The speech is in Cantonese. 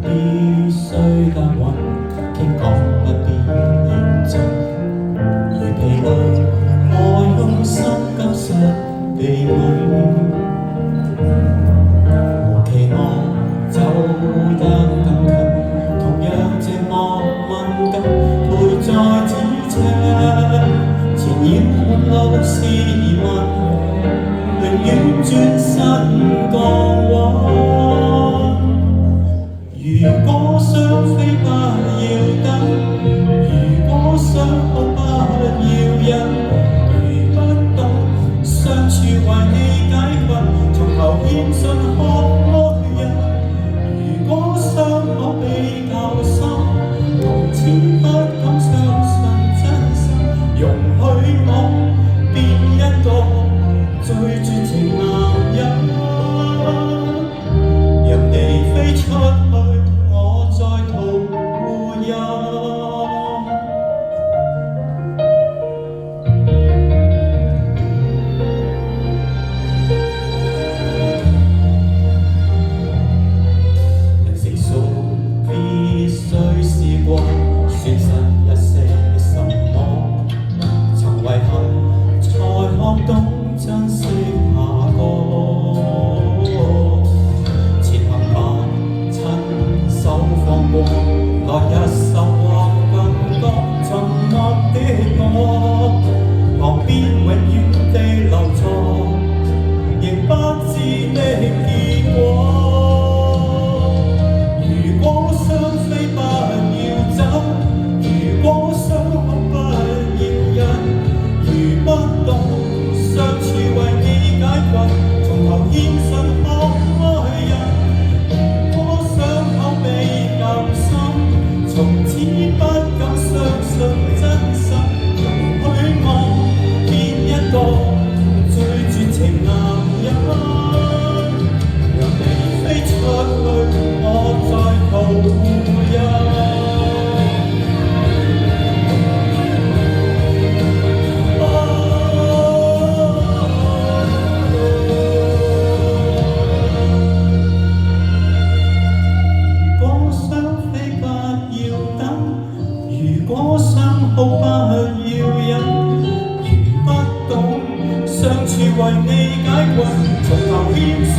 必須耕耘，傾講不必認真。如疲累，我用心感受地位，無期望走得更近，同樣寂寞敏感，陪在咫尺，纏繞滿路是疑問，寧願轉身降溫。如果想飛不要等，如果想哭不要忍，如不懂相處為你解困，從頭獻信學愛人。如果傷口比較深，從此不敢相信真心，容許我變一個最絕情男人。人哋飛出去，我在途人。人成熟必須試過，損失一些什麼，曾遺憾才學懂珍惜下個。來日受或更多沉默的我，旁邊永遠地留錯，仍不知的結果。如果想飛不要走，如果想哭不要忍，如不懂相處為你解困，從頭獻信學愛人。從此不敢相信真心，容許我變一個最絕情男人。讓你飛出去，我在途人。如果想哭不要忍，如不懂相處為你解困，從頭獻信。